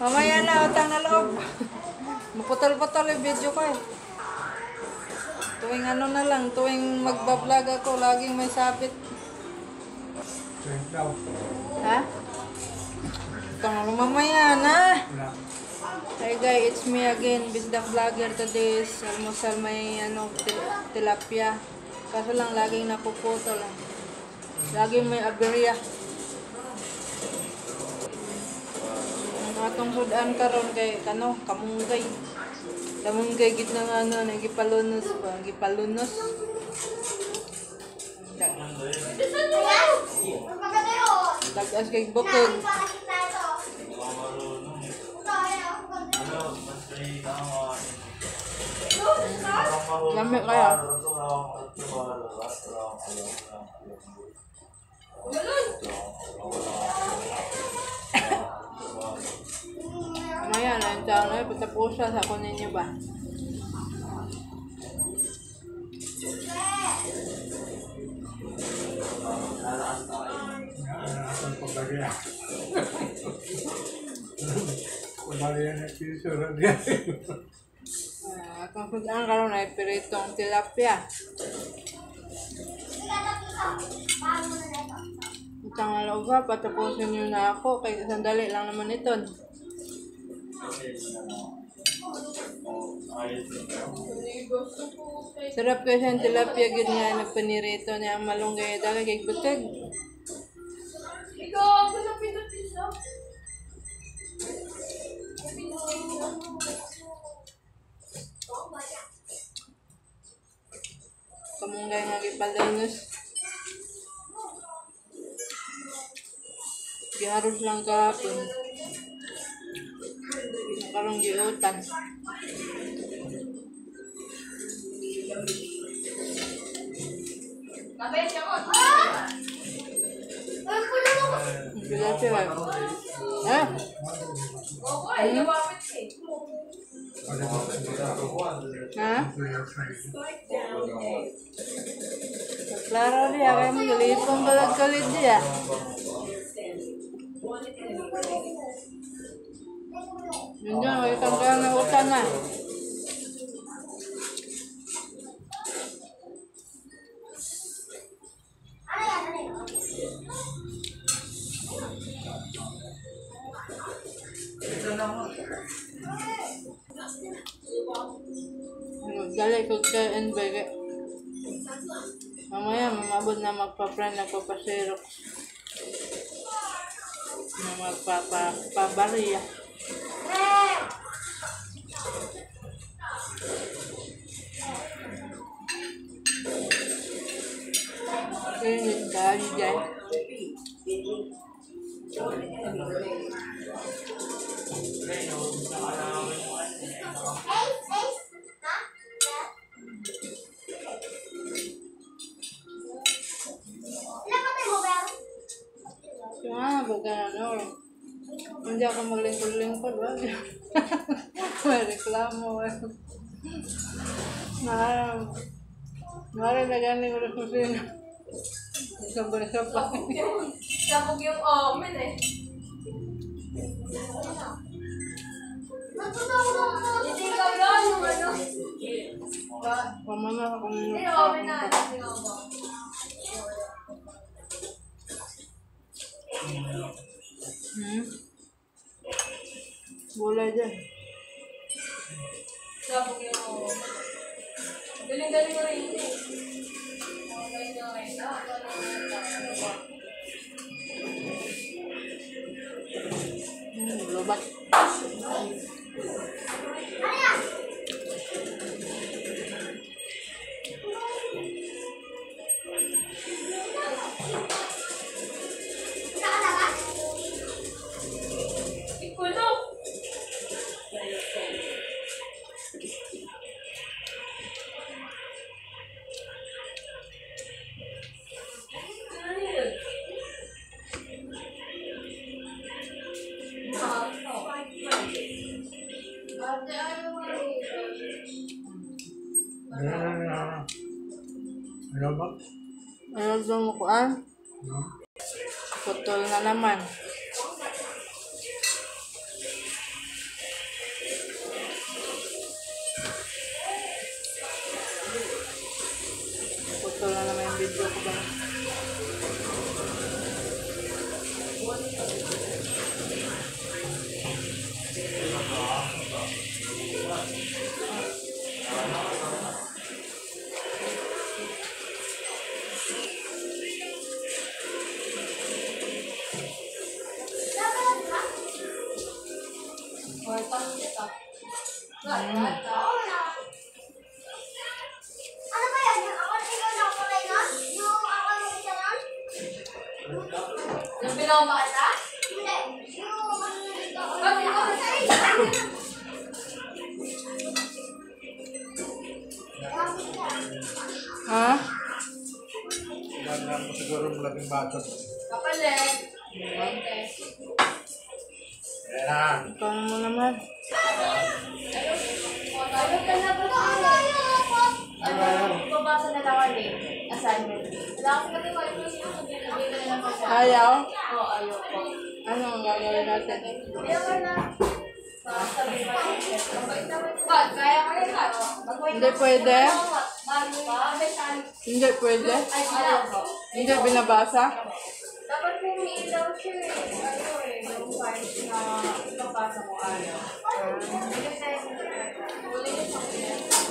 Mamaya na, utang na loob. Maputol-putol yung video ko eh. Tuwing ano na lang, tuwing magbablog ako, laging may sabit. Ha? Utang na loob mamaya na. Hi guys, it's me again, Bisdak Vlogger. Today is almusal may tilapia. Kaso lang laging napuputol. Laging may aberya. Atong sudan karon kay kamunggay. Kamunggay gitna nga nagipalunos ba, gipalunos. Tagas kay bukod. Lami kaya. Mamaya na yung tao na patapusa sa kunin niyo ba? Kung saan karon ay piritong tilapia. Itang alaw ba, patapusin niyo na ako kay sandali lang naman ito. Sarap kasi ang tilapia gid nga nagpanirito niya ang malunggay dala kay buteg. Ikaw, ako na pinapisa. Kamunggay nga gipalunos. Giharos lang kahapon. Karong giutan. Kapit siya ko. Bila sila. Ha? Oo, ay lumapit eh. Ha? Klaro dia kaya mo galipong balag kalit dia. Yun dyan, may kagaya na utan na. Dali ko kain ba? Mamaya mamabot na magpa-friend, nagpapasirok. Na magpapabariya. Init tayo dyan. Kaya baga hindi ako maglingkod-lingkod. May reklamo. Mara na galing ulit ko sino. Sabay-sabay. Sabog yung omen eh. Hindi ikaw yun, yung ano. Pamana ako nung Hindi, omen na. Bulay dyan. Sabog yung omen. Galing-galing mo rin eh. Lobat. Ikulog! Ano ba? Ano daw mo kuan? Putol na naman. Ano ba yan? Yung ako ikaw na kulay nun? Yung ako nung isa nun? Yung pinamahal ka? Hindi. Yung ano nito. Bakit ako Ha? Ganda mo siguro malabing batot. kapalit? Okay. Ayan. Paano mo naman? Ayun ka na ba? Ano? Babasa na lang kami. Assignment. Wala kasi kami wifi. Sabi na lang kasi. Ayaw? Oo, ayaw po. Ano ang gagawin natin? Ayaw ka na. Sabi pa rin. Mabait naman. Bag, kaya ka rin. Hindi pwede? Bago pa. Hindi pwede? Ay, ayaw po. Hindi binabasa? Dapat po may ilaw siya eh. Ano eh, yung files na ipapasa mo ayaw. Kasi, huli niyo sa